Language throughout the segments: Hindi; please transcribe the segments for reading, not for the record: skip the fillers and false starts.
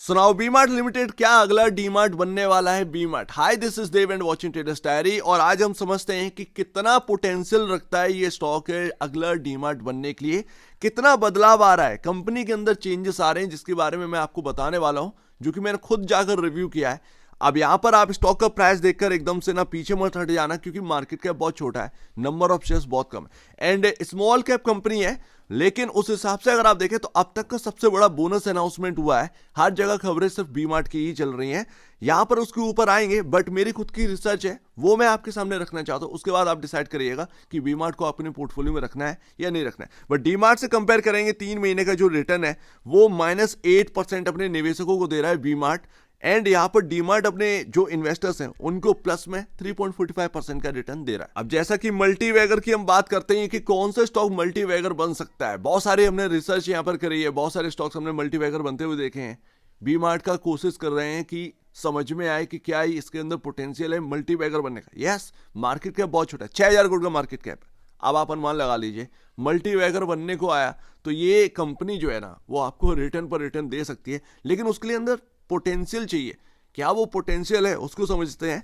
सुनाओ बीमार्ट लिमिटेड क्या अगला डीमार्ट बनने वाला है BMart. Hi this is Dev and watching Traders Diary. और आज हम समझते हैं कि कितना पोटेंशियल रखता है ये स्टॉक है अगला डीमार्ट बनने के लिए, कितना बदलाव आ रहा है, कंपनी के अंदर चेंजेस आ रहे हैं जिसके बारे में मैं आपको बताने वाला हूं, जो कि मैंने खुद जाकर रिव्यू किया है। अब यहां पर आप स्टॉक का प्राइस देखकर एकदम से ना पीछे मत हट जाना, क्योंकि मार्केट कैप बहुत छोटा है, नंबर ऑफ शेयर्स बहुत कम है एंड स्मॉल कैप कंपनी है। लेकिन उस हिसाब से अगर आप देखें तो अब तक का सबसे बड़ा बोनस अनाउंसमेंट हुआ है। हर जगह खबरें सिर्फ बीमार्ट की ही चल रही हैं, यहां पर उसके ऊपर आएंगे, बट मेरी खुद की रिसर्च है वो मैं आपके सामने रखना चाहता हूं। उसके बाद आप डिसाइड करिएगा कि बीमार्ट को अपने पोर्टफोलियो में रखना है या नहीं रखना है। बट डीमार्ट से कंपेयर करेंगे 3 महीने का जो रिटर्न है वो -8% अपने निवेशकों को दे रहा है बीमार्ट। एंड यहां पर डीमार्ट अपने जो इन्वेस्टर्स हैं उनको प्लस में 3.45% का रिटर्न दे रहा है। अब जैसा कि मल्टीवैगर की हम बात करते हैं कि कौन सा स्टॉक मल्टीवैगर बन सकता है, बहुत सारे हमने रिसर्च यहां पर करी है, बहुत सारे स्टॉक्स हमने मल्टीवैगर बनते हुए देखे हैं। बीमार्ट का कोशिश कर रहे हैं कि समझ में आए कि क्या इसके अंदर पोटेंशियल है मल्टीवैगर बनने का। यस, मार्केट कैप बहुत छोटा है, 6000 करोड़ का मार्केट कैप है। अब आप अनुमान लगा लीजिए मल्टीवैगर बनने को आया तो ये कंपनी जो है ना वो आपको रिटर्न पर रिटर्न दे सकती है, लेकिन उसके लिए अंदर पोटेंशियल चाहिए। क्या वो पोटेंशियल है उसको समझते हैं।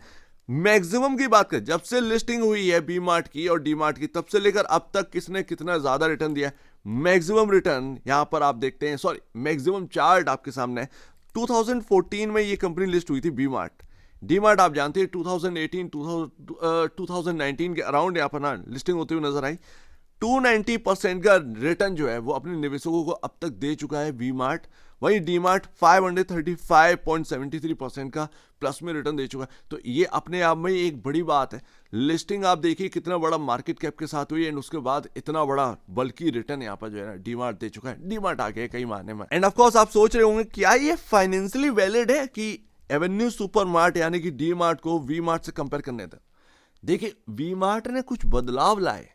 मैक्सिमम की बात करें, जब से लिस्टिंग हुई है बीमार्ट की और डीमार्ट की, तब से लेकर अब तक किसने कितना ज्यादा रिटर्न दिया है, मैक्सिमम रिटर्न यहां पर आप देखते हैं, सॉरी मैक्सिमम चार्ट आपके सामने है। 2014 में ये कंपनी लिस्ट हुई थी बीमार्ट। डीमार्ट आप जानते हैं 2018 2019 के अराउंड यहां पर ना लिस्टिंग होती हुई नजर आई। 290% का रिटर्न जो है वो अपने निवेशकों को अब तक दे चुका है बीमार्ट। वहीं डीमार्ट 535.73% का प्लस में रिटर्न दे चुका है। तो ये अपने आप में एक बड़ी बात है। लिस्टिंग आप देखिए कितना बड़ा मार्केट कैप के साथ हुई एंड उसके बाद इतना बड़ा बल्कि रिटर्न यहाँ पर जो है ना डीमार्ट दे चुका है। डीमार्ट आ गया कई मायने में। एंड ऑफ कोर्स आप सोच रहे होंगे क्या ये फाइनेंशियली वैलिड है कि एवेन्यू सुपरमार्ट यानी कि डीमार्ट को वीमार्ट से कंपेयर करने तक। देखिए वीमार्ट ने कुछ बदलाव लाए,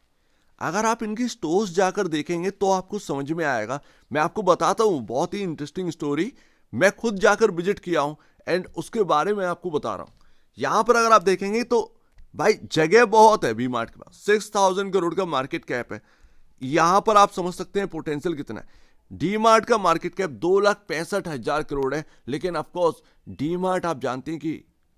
अगर आप इनकी स्टोर्स जाकर देखेंगे तो आपको समझ में आएगा। मैं आपको बताता हूं बहुत ही इंटरेस्टिंग स्टोरी, मैं खुद जाकर विजिट किया हूं एंड उसके बारे में आपको बता रहा हूं। यहां पर अगर आप देखेंगे तो भाई जगह बहुत है बीमार्ट के पास, 6000 करोड़ का मार्केट कैप है। यहां पर आप समझ सकते हैं पोटेंशियल कितना है। डीमार्ट का मार्केट कैप 2,65,000 करोड़ है, लेकिन ऑफकोर्स डीमार्ट आप जानते हैं कि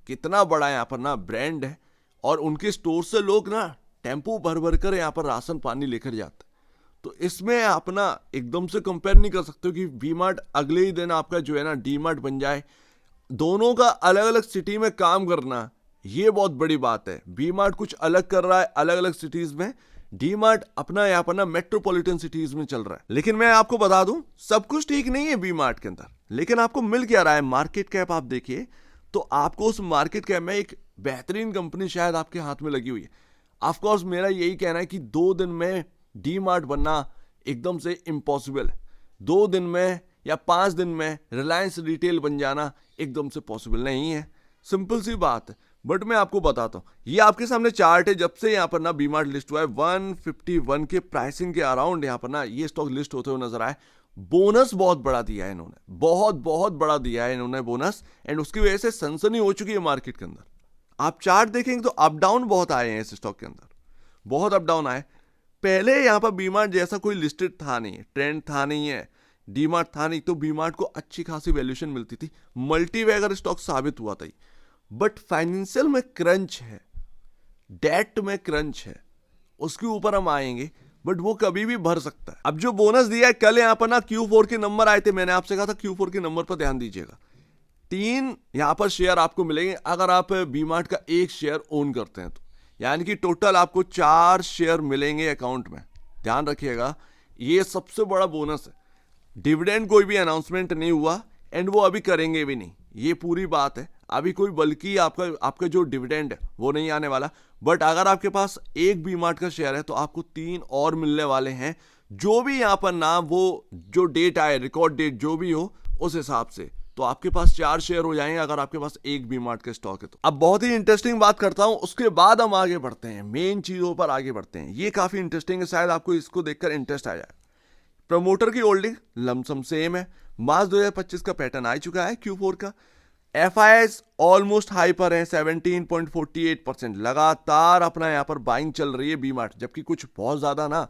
कितना बड़ा यहां पर ना ब्रांड है और उनके स्टोर से लोग ना टेम्पो भर भर कर यहाँ पर राशन पानी लेकर जाते। तो इसमें आप ना एकदम से कंपेयर नहीं कर सकते कि वीमार्ट अगले ही दिन आपका जो है ना डीमार्ट बन जाए। दोनों का अलग अलग सिटी में काम करना ये बहुत बड़ी बात है। वीमार्ट कुछ अलग कर रहा है अलग अलग सिटीज में, डीमार्ट अपना यहाँ पर ना मेट्रोपॉलिटन सिटीज में चल रहा है। लेकिन मैं आपको बता दूं सब कुछ ठीक नहीं है वीमार्ट के अंदर, लेकिन आपको मिल क्या रहा है। मार्केट कैप आप देखिए तो आपको उस मार्केट कैप में एक बेहतरीन कंपनी शायद आपके हाथ में लगी हुई है। ऑफकोर्स मेरा यही कहना है कि 2 दिन में डीमार्ट बनना एकदम से इम्पॉसिबल है। 2 दिन में या 5 दिन में रिलायंस रिटेल बन जाना एकदम से पॉसिबल नहीं है, सिंपल सी बात है। बट मैं आपको बताता हूं, ये आपके सामने चार्ट है। जब से यहाँ पर ना डीमार्ट लिस्ट हुआ है 151 के प्राइसिंग के अराउंड यहाँ पर ना ये स्टॉक लिस्ट होते हुए नजर आए। बोनस बहुत बड़ा दिया है इन्होंने, बहुत बहुत बड़ा दिया है इन्होंने बोनस, एंड उसकी वजह से सनसनी हो चुकी है मार्केट के अंदर। आप चार्ट देखेंगे तो अप डाउन बहुत आए हैं इस स्टॉक के अंदर, बहुत अप डाउन आए। पहले यहां पर बीमार्ट जैसा कोई लिस्टेड था नहीं, ट्रेंड था नहीं है, डीमार्ट था नहीं, तो बीमार्ट को अच्छी खासी वैल्यूएशन मिलती थी, मल्टीवैगर स्टॉक साबित हुआ था। बट फाइनेंशियल में क्रंच है, डेट में क्रंच है, उसके ऊपर हम आएंगे, बट वो कभी भी भर सकता है। अब जो बोनस दिया है, कल यहां पर ना Q4 के नंबर आए थे, मैंने आपसे कहा था Q4 के नंबर पर ध्यान दीजिएगा। 3 यहां पर शेयर आपको मिलेंगे अगर आप बीमार्ट का 1 शेयर ओन करते हैं तो, यानी कि टोटल आपको 4 शेयर मिलेंगे अकाउंट में। ध्यान रखिएगा ये सबसे बड़ा बोनस है। डिविडेंड कोई भी अनाउंसमेंट नहीं हुआ एंड वो अभी करेंगे भी नहीं, ये पूरी बात है। अभी कोई बल्कि आपका जो डिविडेंड है वो नहीं आने वाला। बट अगर आपके पास 1 बीमार्ट का शेयर है तो आपको 3 और मिलने वाले हैं, जो भी यहां पर ना वो जो डेट आए, रिकॉर्ड डेट जो भी हो उस हिसाब से, तो आपके पास 4 शेयर हो जाएंगे अगर आपके पास 1 बीमार्ट का स्टॉक है तो। अब बहुत ही इंटरेस्टिंग बात करता हूं, उसके बाद हम आगे बढ़ते हैं, मेन चीजों पर आगे बढ़ते हैं। ये काफी इंटरेस्टिंग है, शायद आपको इसको देखकर इंटरेस्ट आ जाए। प्रमोटर की होल्डिंग लमसम सेम है, मार्च 2025 का पैटर्न आ चुका है Q4 का। FIS ऑलमोस्ट हाई पर है 17.48%, लगातार अपना यहाँ पर बाइंग चल रही है बीमार्ट, जबकि कुछ बहुत ज्यादा ना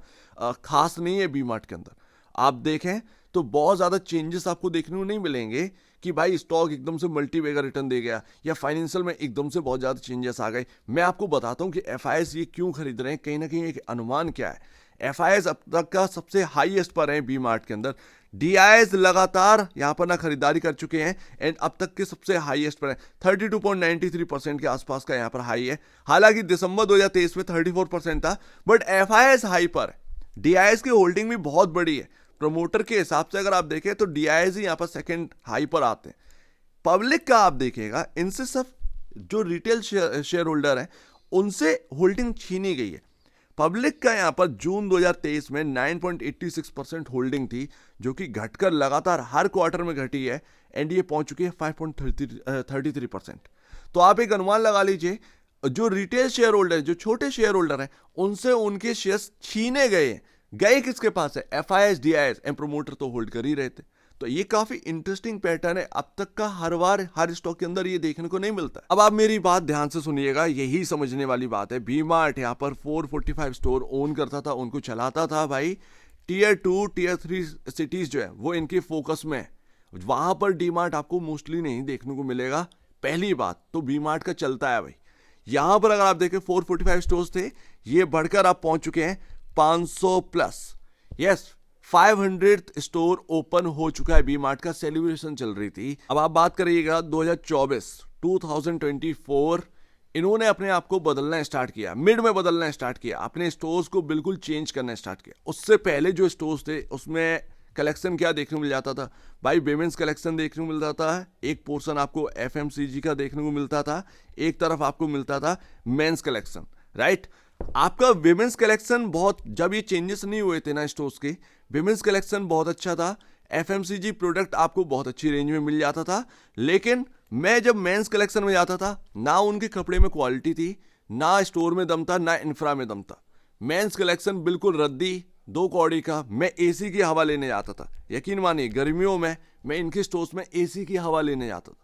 खास नहीं है बीमार्ट के अंदर। आप देखें तो बहुत ज्यादा चेंजेस आपको देखने को नहीं मिलेंगे कि भाई स्टॉक एकदम से मल्टीबैगर रिटर्न दे गया या फाइनेंशियल में एकदम से बहुत ज़्यादा चेंजेस आ गए। मैं आपको बताता हूँ कि एफआईएस ये क्यों खरीद रहे हैं, कहीं ना कहीं एक अनुमान क्या है। एफआईएस अब तक का सबसे हाईएस्ट पर है बी मार्ट के अंदर। डीआईएस लगातार यहाँ पर ना खरीदारी कर चुके हैं एंड अब तक के सबसे हाईएस्ट पर है, 32.93% के आसपास का यहाँ पर हाई है। हालांकि दिसंबर 2023 में 34% था, बट एफआईएस हाई पर है। डीआईएस की होल्डिंग भी बहुत बड़ी है। प्रमोटर के हिसाब से अगर आप देखें तो डीआईएस ही यहाँ पर सेकंड हाई पर आते हैं। पब्लिक का आप देखिएगा, इनसे सब जो रिटेल शेयर होल्डर है उनसे होल्डिंग छीनी गई है। पब्लिक का यहाँ पर जून 2023 में 9.86% होल्डिंग थी, जो कि घटकर लगातार हर क्वार्टर में घटी है एंड ये पहुंच चुकी है 5.33%। तो आप एक अनुमान लगा लीजिए, जो रिटेल शेयर होल्डर है, जो छोटे शेयर होल्डर हैं, उनसे उनके शेयर्स छीने गए किसके पास है? एफआईएस, डीआईएस एंड प्रोमोटर तो होल्ड कर ही रहे थे। तो ये काफी इंटरेस्टिंग पैटर्न है, अब तक का हर बार हर स्टॉक के अंदर ये देखने को नहीं मिलता। अब आप मेरी बात ध्यान से सुनिएगा, यही समझने वाली बात है। वी मार्ट यहाँ पर 445 स्टोर ओन करता था, उनको चलाता था भाई। टीयर 2 टीयर 3 सिटीज जो है वो इनके फोकस में है। वहां पर डी मार्ट आपको मोस्टली नहीं देखने को मिलेगा। पहली बात तो वी मार्ट का चलता है भाई। यहां पर अगर आप देखें 445 स्टोर्स थे, ये बढ़कर आप पहुंच चुके हैं 500 प्लस। यस, 500 स्टोर ओपन हो चुका है। बी मार्ट का सेलिब्रेशन चल रही थी। अब आप बात करिएगा 2024 इन्होंने अपने आप को बदलना स्टार्ट किया, मिड में बदलना स्टार्ट किया, अपने स्टोर्स को बिल्कुल चेंज करना स्टार्ट किया। उससे पहले जो स्टोर्स थे उसमें कलेक्शन क्या देखने को मिल जाता था भाई? विमेंस कलेक्शन देखने को मिलता था, एक पोर्शन आपको एफएमसीजी का देखने को मिलता था, एक तरफ आपको मिलता था मेंस कलेक्शन, राइट। आपका विमेंस कलेक्शन बहुत, जब ये चेंजेस नहीं हुए थे ना स्टोर्स के, विमेंस कलेक्शन बहुत अच्छा था। एफएमसीजी प्रोडक्ट आपको बहुत अच्छी रेंज में मिल जाता था। लेकिन मैं जब मेंस कलेक्शन में जाता था, ना उनके कपड़े में क्वालिटी थी, ना स्टोर में दम था, ना इंफ्रा में दम था। मेंस कलेक्शन बिल्कुल रद्दी, 2 कौड़ी का। मैं एसी की हवा लेने जाता था, यकीन मानिए गर्मियों में मैं इनके स्टोर्स में एसी की हवा लेने जाता था।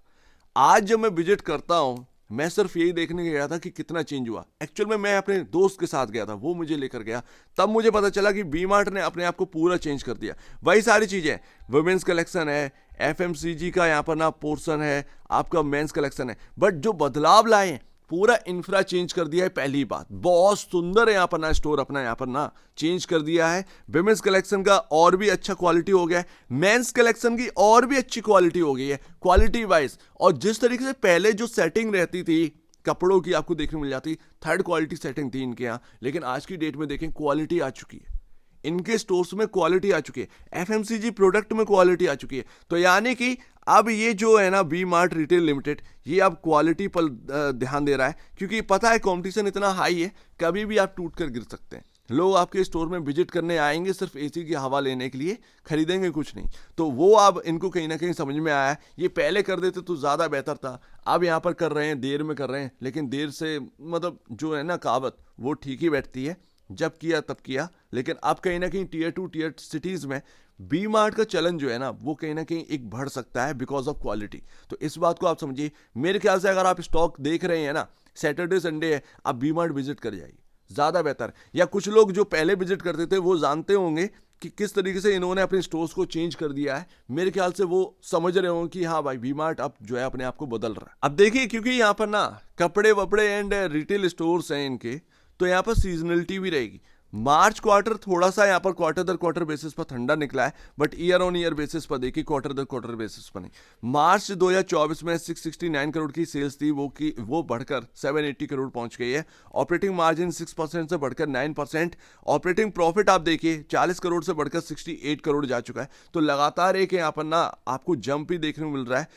आज जब मैं विजिट करता हूं, मैं सिर्फ यही देखने गया था कि कितना चेंज हुआ। एक्चुअल में मैं अपने दोस्त के साथ गया था, वो मुझे लेकर गया, तब मुझे पता चला कि वी मार्ट ने अपने आप को पूरा चेंज कर दिया। वही सारी चीजें, वुमेन्स कलेक्शन है, एफएमसीजी का यहाँ पर ना पोर्शन है, आपका मेंस कलेक्शन है, बट जो बदलाव लाए हैं, पूरा इंफ्रा चेंज कर दिया है। पहली बात, बहुत सुंदर है यहाँ पर ना स्टोर, अपना यहाँ पर ना चेंज कर दिया है। विमेंस कलेक्शन का और भी अच्छा क्वालिटी हो गया है, मेंस कलेक्शन की और भी अच्छी क्वालिटी हो गई है क्वालिटी वाइज। और जिस तरीके से पहले जो सेटिंग रहती थी कपड़ों की, आपको देखने मिल जाती, थर्ड क्वालिटी सेटिंग थी इनके यहाँ, लेकिन आज की डेट में देखें क्वालिटी आ चुकी है, इनके स्टोर्स में क्वालिटी आ चुकी है, एफएमसीजी प्रोडक्ट में क्वालिटी आ चुकी है। तो यानी कि अब ये जो है ना वी मार्ट रिटेल लिमिटेड, ये अब क्वालिटी पर ध्यान दे रहा है, क्योंकि पता है कंपटीशन इतना हाई है, कभी भी आप टूट कर गिर सकते हैं। लोग आपके स्टोर में विजिट करने आएंगे सिर्फ एसी की हवा लेने के लिए, खरीदेंगे कुछ नहीं। तो वो अब इनको कहीं ना कहीं समझ में आया है, ये पहले कर देते तो ज़्यादा बेहतर था। अब यहाँ पर कर रहे हैं, देर में कर रहे हैं, लेकिन देर से मतलब जो है ना कहावत, वो ठीक ही बैठती है, जब किया तब किया। लेकिन अब कहीं ना कहीं टीयर 2 टीयर सिटीज़ में बी मार्ट का चलन जो है ना, वो कहीं ना कहीं एक बढ़ सकता है बिकॉज ऑफ क्वालिटी। तो इस बात को आप समझिए। मेरे ख्याल से अगर आप स्टॉक देख रहे हैं ना, सैटरडे संडे है, आप बी मार्ट विजिट कर जाइए, ज़्यादा बेहतर। या कुछ लोग जो पहले विजिट करते थे वो जानते होंगे कि किस तरीके से इन्होंने अपने स्टोर्स को चेंज कर दिया है। मेरे ख्याल से वो समझ रहे होंगे कि हाँ भाई वी मार्ट अब जो है अपने आप को बदल रहा है। अब देखिए, क्योंकि यहाँ पर ना कपड़े वपड़े एंड रिटेल स्टोर्स हैं इनके, तो यहाँ पर सीजनलिटी भी रहेगी। मार्च क्वार्टर थोड़ा सा यहाँ पर क्वार्टर दर क्वार्टर बेसिस पर ठंडा निकला है, but year on year basis पर देखिए, क्वार्टर दर क्वार्टर बेसिस पर नहीं। मार्च 2024 में 669 करोड़ की सेल्स थी, वो बढ़कर 780 करोड़ पहुंच गई है। ऑपरेटिंग मार्जिन 6% से बढ़कर 9%। ऑपरेटिंग प्रॉफिट आप देखिए 40 करोड़ से बढ़कर 68 करोड़ जा चुका है। तो लगातार एक यहाँ पर ना आपको जंप ही देखने को मिल रहा है।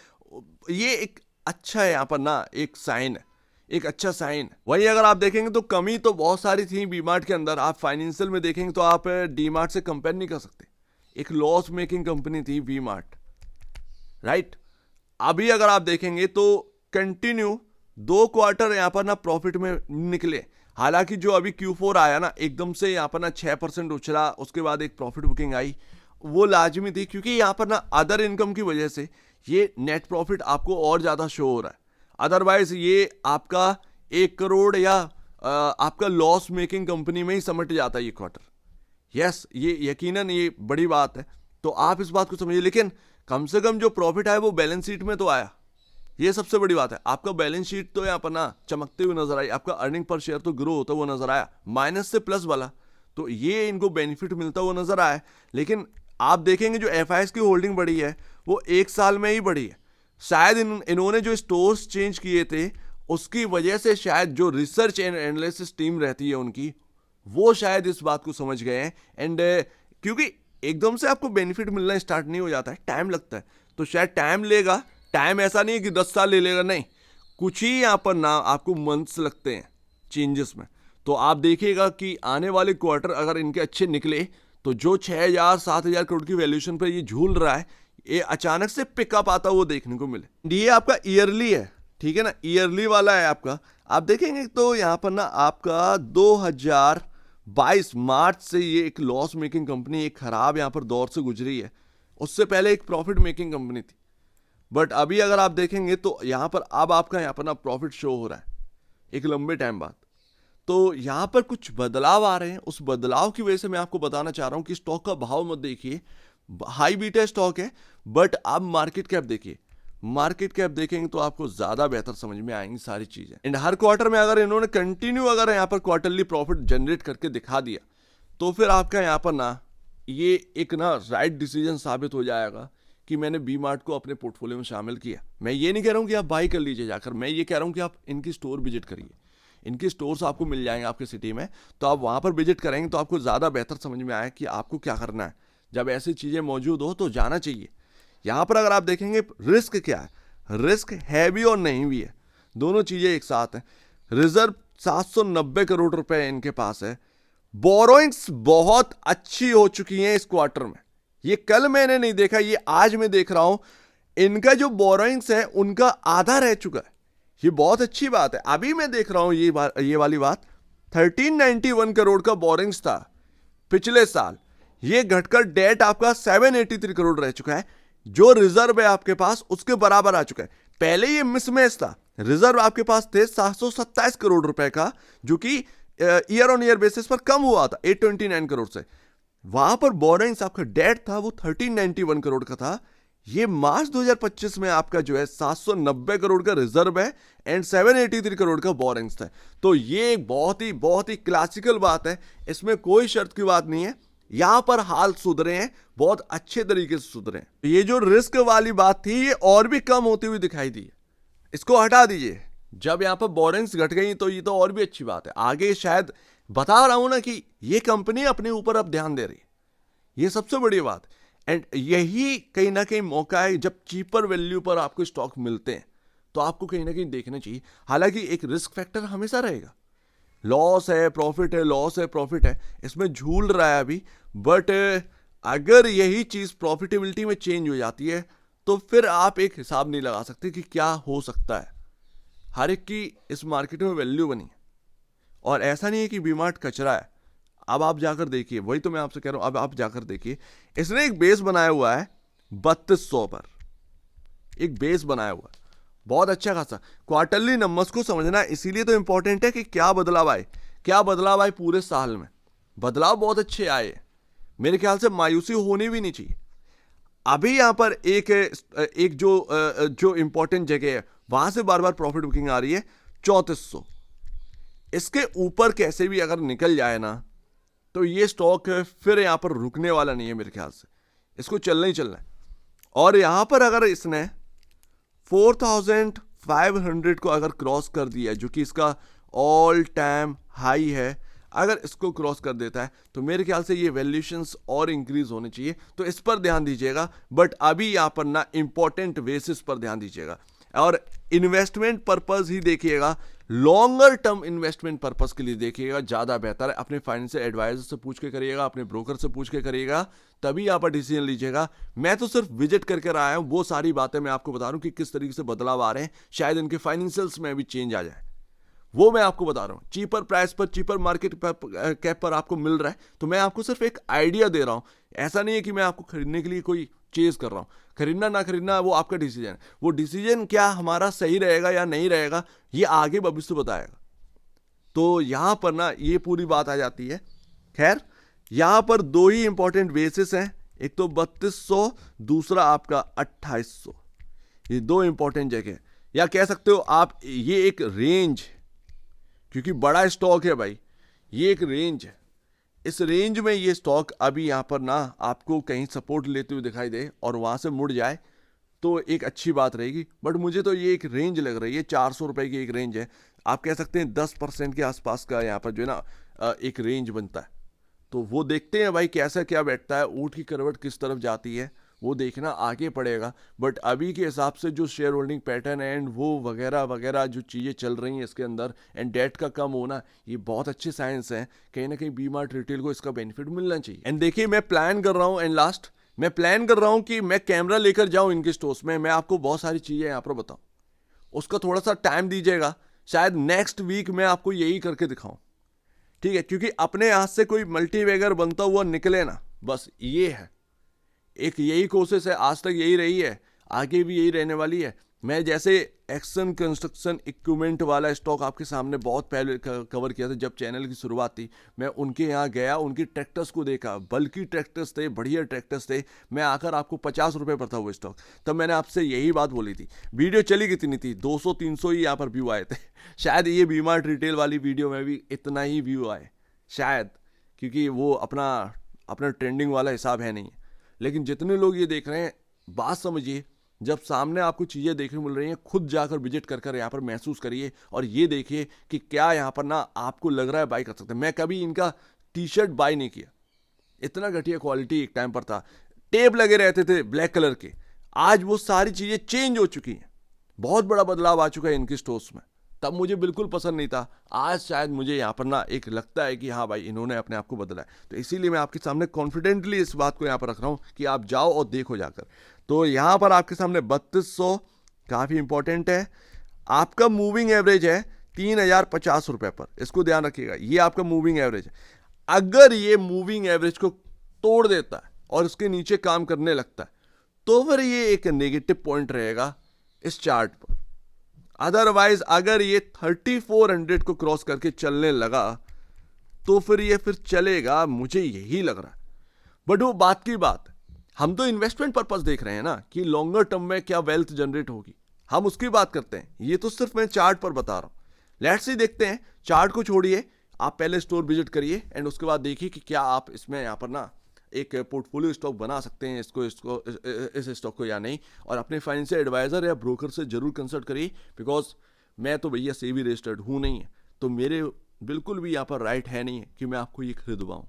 ये एक अच्छा है यहाँ पर ना एक साइन है, एक अच्छा साइन। वहीं अगर आप देखेंगे तो कमी तो बहुत सारी थी वी मार्ट के अंदर। आप फाइनेंशियल में देखेंगे तो आप डी मार्ट से कंपेयर नहीं कर सकते। एक लॉस मेकिंग कंपनी थी वी मार्ट, राइट। अभी अगर आप देखेंगे तो कंटिन्यू 2 क्वार्टर यहाँ पर ना प्रॉफिट में निकले। हालांकि जो अभी Q4 आया ना, एकदम से यहाँ पर ना 6% उछला, उसके बाद एक प्रॉफिट बुकिंग आई, वो लाजमी थी, क्योंकि यहाँ पर ना अदर इनकम की वजह से ये नेट प्रॉफिट आपको और ज़्यादा शो हो रहा है। अदरवाइज ये आपका 1 करोड़ या आपका लॉस मेकिंग कंपनी में ही समट जाता है ये क्वार्टर। यस, ये यकीनन ये बड़ी बात है, तो आप इस बात को समझिए। लेकिन कम से कम जो प्रॉफिट आया वो बैलेंस शीट में तो आया, ये सबसे बड़ी बात है। आपका बैलेंस शीट तो यहाँ पर ना चमकते हुए नजर आई, आपका अर्निंग पर शेयर तो ग्रो होता हुआ नजर आया, माइनस से प्लस वाला, तो ये इनको बेनिफिट मिलता हुआ नजर आया। लेकिन आप देखेंगे जो एफआईएस की होल्डिंग बढ़ी है वो 1 साल में ही बढ़ी है। शायद इन्होंने जो स्टोर्स चेंज किए थे उसकी वजह से शायद जो रिसर्च एंड एनालिसिस टीम रहती है उनकी, वो शायद इस बात को समझ गए हैं। एंड क्योंकि एकदम से आपको बेनिफिट मिलना स्टार्ट नहीं हो जाता है, टाइम लगता है, तो शायद टाइम लेगा। टाइम ऐसा नहीं है कि 10 साल ले लेगा, नहीं, कुछ ही यहाँ पर ना आपको मंथ्स लगते हैं चेंजेस में। तो आप देखिएगा कि आने वाले क्वार्टर अगर इनके अच्छे निकले तो जो 6,000-7,000 करोड़ की वैल्यूएशन पर ये झूल रहा है, ये अचानक से पिकअप आता वो देखने को मिले। ये आपका ईयरली है, ठीक है ना, ईयरली वाला है आपका। आप देखेंगे तो यहाँ पर ना आपका 2022 मार्च से ये एक लॉस मेकिंग कंपनी, एक खराब यहाँ पर दौर से गुजरी है। उससे पहले एक प्रॉफिट मेकिंग कंपनी थी, बट अभी अगर आप देखेंगे तो यहाँ पर अब आपका यहाँ पर ना प्रॉफिट शो हो रहा है एक लंबे टाइम बाद। तो यहाँ पर कुछ बदलाव आ रहे हैं, उस बदलाव की वजह से मैं आपको बताना चाह रहा हूँ कि स्टॉक का भाव मत देखिए, हाई बीटा स्टॉक है, बट आप मार्केट कैप देखिए। मार्केट कैप देखेंगे तो आपको ज्यादा बेहतर समझ में आएंगी सारी चीजें। एंड हर क्वार्टर में अगर इन्होंने कंटिन्यू अगर यहाँ पर क्वार्टरली प्रॉफिट जनरेट करके दिखा दिया तो फिर आपका यहाँ पर ना ये एक ना राइट डिसीजन साबित हो जाएगा कि मैंने बी मार्ट को अपने पोर्टफोलियो में शामिल किया। मैं ये नहीं कह रहा हूँ कि आप बाई कर लीजिए जाकर, मैं ये कह रहा हूँ कि आप इनकी स्टोर विजिट करिए। इनके स्टोर्स आपको मिल जाएंगे आपके सिटी में, तो आप वहाँ पर विजिट करेंगे तो आपको ज़्यादा बेहतर समझ में आए कि आपको क्या करना है। जब ऐसी चीज़ें मौजूद हो तो जाना चाहिए। यहाँ पर अगर आप देखेंगे रिस्क क्या है, रिस्क है भी और नहीं भी है, दोनों चीज़ें एक साथ हैं। रिजर्व 790 करोड़ रुपए इनके पास है। बोरोइंग्स बहुत अच्छी हो चुकी हैं इस क्वार्टर में, ये कल मैंने नहीं देखा, ये आज मैं देख रहा हूं। इनका जो बोरोइंग्स है उनका आधा रह चुका है, ये बहुत अच्छी बात है। अभी मैं देख रहा हूं ये वाली बात, 1391 करोड़ का बोरोइंग्स था पिछले साल, ये घटकर डेट आपका 783 करोड़ रह चुका है। जो रिजर्व है आपके पास उसके बराबर आ चुका है। पहले ये मिसमैच था, रिजर्व आपके पास थे 727 करोड़ रुपए का, जो कि ईयर ऑन ईयर बेसिस पर कम हुआ था 829 करोड़ से। वहां पर बोरोइंग्स आपका डेट था वो 1391 करोड़ का था। ये मार्च 2025 में आपका जो है 790 करोड़ का रिजर्व है एंड 783 करोड़ का बोरोइंग्स था। तो ये एक बहुत ही क्लासिकल बात है, इसमें कोई शर्त की बात नहीं है। यहां पर हाल सुधरे हैं, बहुत अच्छे तरीके से सुधरे हैं। ये जो रिस्क वाली बात थी ये और भी कम होती हुई दिखाई दी है, इसको हटा दीजिए। जब यहां पर बोरोइंग्स घट गई तो ये तो और भी अच्छी बात है। आगे शायद बता रहा हूं ना कि ये कंपनी अपने ऊपर अब ध्यान दे रही है, ये सबसे बड़ी बात। एंड यही कहीं ना कहीं मौका है, जब चीपर वैल्यू पर आपको स्टॉक मिलते हैं तो आपको कहीं ना कहीं देखना चाहिए। हालांकि एक रिस्क फैक्टर हमेशा रहेगा, लॉस है प्रॉफिट है, लॉस है प्रॉफिट है, इसमें झूल रहा है अभी। बट अगर यही चीज प्रॉफिटेबिलिटी में चेंज हो जाती है तो फिर आप एक हिसाब नहीं लगा सकते कि क्या हो सकता है। हर एक की इस मार्केट में वैल्यू बनी है, और ऐसा नहीं है कि वी-मार्ट कचरा है। अब आप जाकर देखिए, वही तो मैं आपसे कह रहा हूं, अब आप जाकर देखिए, इसने एक बेस बनाया हुआ है 3200 पर, एक बेस बनाया हुआ है बहुत अच्छा खासा। क्वार्टरली नंबर्स को समझना इसीलिए तो इंपॉर्टेंट है कि क्या बदलाव आए पूरे साल में। बदलाव बहुत अच्छे आए, मेरे ख्याल से मायूसी होनी भी नहीं चाहिए। अभी यहां पर एक जो इंपॉर्टेंट जगह है वहां से बार बार प्रॉफिट बुकिंग आ रही है 3400। इसके ऊपर कैसे भी अगर निकल जाए ना तो ये स्टॉक फिर यहां पर रुकने वाला नहीं है मेरे ख्याल से, इसको चलना ही चलना है। और यहां पर अगर इसने 4500 को अगर क्रॉस कर दिया, जो कि इसका ऑल टाइम हाई है, अगर इसको क्रॉस कर देता है तो मेरे ख्याल से ये वैल्यूएशंस और इंक्रीज होने चाहिए, तो इस पर ध्यान दीजिएगा। बट अभी यहां पर ना इंपॉर्टेंट बेसिस पर ध्यान दीजिएगा और इन्वेस्टमेंट पर्पस ही देखिएगा, लॉन्गर टर्म इन्वेस्टमेंट पर्पस के लिए देखिएगा, ज्यादा बेहतर है। अपने फाइनेंशियल एडवाइजर से पूछ के करिएगा, अपने ब्रोकर से पूछ के करिएगा, तभी यहाँ पर डिसीजन लीजिएगा। मैं तो सिर्फ विजिट करके आया हूँ, वो सारी बातें मैं आपको बता रहा हूँ कि किस तरीके से बदलाव आ रहे हैं, शायद इनके फाइनेंशियल्स में भी चेंज आ जाए, वो मैं आपको बता रहा हूँ। चीपर प्राइस पर, चीपर मार्केट कैप पर आपको मिल रहा है, तो मैं आपको सिर्फ एक आइडिया दे रहा हूँ। ऐसा नहीं है कि मैं आपको खरीदने के लिए कोई चेज कर रहा हूँ। खरीदना ना खरीदना वो आपका डिसीजन है, वो डिसीजन क्या हमारा सही रहेगा या नहीं रहेगा ये आगे भविष्य बताएगा। तो यहां पर ना ये पूरी बात आ जाती है। खैर, यहां पर दो ही इंपॉर्टेंट बेसिस हैं, एक तो 3200, दूसरा आपका 2800। ये दो इंपॉर्टेंट जगह, या कह सकते हो आप ये एक रेंज, क्योंकि बड़ा स्टॉक है भाई, ये एक रेंज है। इस रेंज में ये स्टॉक अभी यहाँ पर ना आपको कहीं सपोर्ट लेते हुए दिखाई दे और वहाँ से मुड़ जाए तो एक अच्छी बात रहेगी। बट मुझे तो ये एक रेंज लग रही है, 400 रुपये की एक रेंज है। आप कह सकते हैं 10% के आसपास का यहाँ पर जो है ना एक रेंज बनता है। तो वो देखते हैं भाई कैसा क्या बैठता है, ऊँट की करवट किस तरफ जाती है, वो देखना आगे पड़ेगा। बट अभी के हिसाब से जो शेयर होल्डिंग पैटर्न है एंड वो वगैरह वगैरह जो चीज़ें चल रही हैं इसके अंदर, एंड डेट का कम होना, ये बहुत अच्छे साइंस हैं। कहीं ना कहीं वी-मार्ट रिटेल को इसका बेनिफिट मिलना चाहिए। एंड देखिए मैं प्लान कर रहा हूँ, एंड लास्ट मैं प्लान कर रहा हूँ कि मैं कैमरा लेकर जाऊँ इनके स्टोर्स में, मैं आपको बहुत सारी चीज़ें यहाँ पर बताऊँ। उसका थोड़ा सा टाइम दीजिएगा, शायद नेक्स्ट वीक मैं आपको यही करके दिखाऊँ, ठीक है? क्योंकि अपने हाथ से कोई मल्टीवेगर बनता हुआ निकले ना, बस ये है, एक यही कोशिश है, आज तक यही रही है, आगे भी यही रहने वाली है। मैं जैसे एक्शन कंस्ट्रक्शन इक्विपमेंट वाला स्टॉक आपके सामने बहुत पहले कवर किया था जब चैनल की शुरुआत थी। मैं उनके यहाँ गया, उनकी ट्रैक्टर्स को देखा, बल्कि ट्रैक्टर्स थे, बढ़िया ट्रैक्टर्स थे। मैं आकर आपको 50 रुपये पर था वो स्टॉक, तब मैंने आपसे यही बात बोली थी। वीडियो चली कितनी थी? 200-300 ही यहाँ पर व्यू आए थे। शायद ये वी-मार्ट रिटेल वाली वीडियो में भी इतना ही व्यू आए शायद, क्योंकि वो अपना ट्रेंडिंग वाला हिसाब है नहीं। लेकिन जितने लोग ये देख रहे हैं, बात समझिए, जब सामने आपको चीज़ें देखने मिल रही हैं, खुद जाकर विजिट कर यहाँ पर महसूस करिए और ये देखिए कि क्या यहाँ पर ना आपको लग रहा है बाई कर सकते हैं। मैं कभी इनका टी शर्ट बाई नहीं किया, इतना घटिया क्वालिटी एक टाइम पर था, टेप लगे रहते थे ब्लैक कलर के। आज वो सारी चीज़ें चेंज हो चुकी हैं, बहुत बड़ा बदलाव आ चुका है इनके स्टोर्स में। तब मुझे बिल्कुल पसंद नहीं था, आज शायद मुझे यहाँ पर ना एक लगता है कि हाँ भाई इन्होंने अपने आप को बदला है। तो इसीलिए मैं आपके सामने कॉन्फिडेंटली इस बात को यहाँ पर रख रहा हूँ कि आप जाओ और देखो जाकर। तो यहाँ पर आपके सामने 3200 काफ़ी इंपॉर्टेंट है। आपका मूविंग एवरेज है 3050 रुपये पर, इसको ध्यान रखिएगा, ये आपका मूविंग एवरेज है। अगर ये मूविंग एवरेज को तोड़ देता है और उसके नीचे काम करने लगता है तो फिर ये एक नेगेटिव पॉइंट रहेगा इस चार्ट पर। अदरवाइज अगर ये 3400 को क्रॉस करके चलने लगा तो फिर ये फिर चलेगा, मुझे यही लग रहा है। बट वो बात की बात, हम तो इन्वेस्टमेंट पर्पस देख रहे हैं ना कि लॉन्गर टर्म में क्या वेल्थ जनरेट होगी, हम उसकी बात करते हैं। ये तो सिर्फ मैं चार्ट पर बता रहा हूं। लेट्स सी देखते हैं, चार्ट को छोड़िए, आप पहले स्टोर विजिट करिए एंड उसके बाद देखिए कि क्या आप इसमें यहाँ पर ना एक पोर्टफोलियो स्टॉक बना सकते हैं इस स्टॉक को या नहीं। और अपने फाइनेंशियल एडवाइजर या ब्रोकर से जरूर कंसल्ट करिए, बिकॉज मैं तो भैया सेबी रजिस्टर्ड हूँ नहीं है, तो मेरे बिल्कुल भी यहाँ पर राइट है नहीं है कि मैं आपको ये खरीदवाऊँ।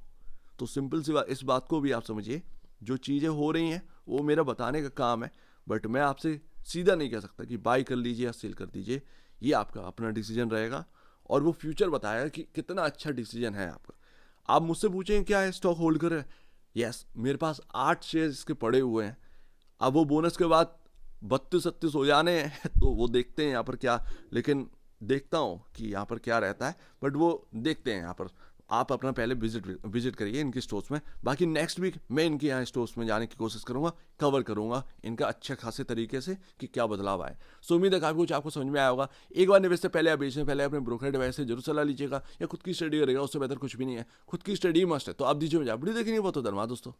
तो सिंपल सी बात, इस बात को भी आप समझिए, जो चीज़ें हो रही हैं वो मेरा बताने का काम है, बट मैं आपसे सीधा नहीं कह सकता कि बाई कर लीजिए या सेल कर दीजिए। ये आपका अपना डिसीजन रहेगा और वो फ्यूचर बताएगा कि कितना अच्छा डिसीजन है आपका। आप मुझसे पूछें क्या है स्टॉक होल्ड कर, यस मेरे पास 8 शेयर इसके पड़े हुए हैं। अब वो बोनस के बाद 32-36 हो जाने हैं तो वो देखते हैं यहाँ पर क्या, लेकिन देखता हूँ कि यहाँ पर क्या रहता है, बट वो देखते हैं यहाँ पर। आप अपना पहले विजिट करिए इनके स्टोर्स में। बाकी नेक्स्ट वीक मैं इनके यहाँ स्टोर्स में जाने की कोशिश करूँगा, कवर करूँगा इनका अच्छे खासे तरीके से कि क्या बदलाव आए। सो उम्मीद है काफ़ी कुछ आपको समझ में आया होगा। एक बार निवेश से पहले या बेचने पहले अपने ब्रोकर एडवाइस से जरूर सलाह लीजिएगा, या खुद की स्टडी करेगा, उससे बेहतर कुछ भी नहीं है। खुद की स्टडी मस्ट है, तो आप दीजिए मुझे वीडियो देखिए, बहुत धन्यवाद दोस्तों।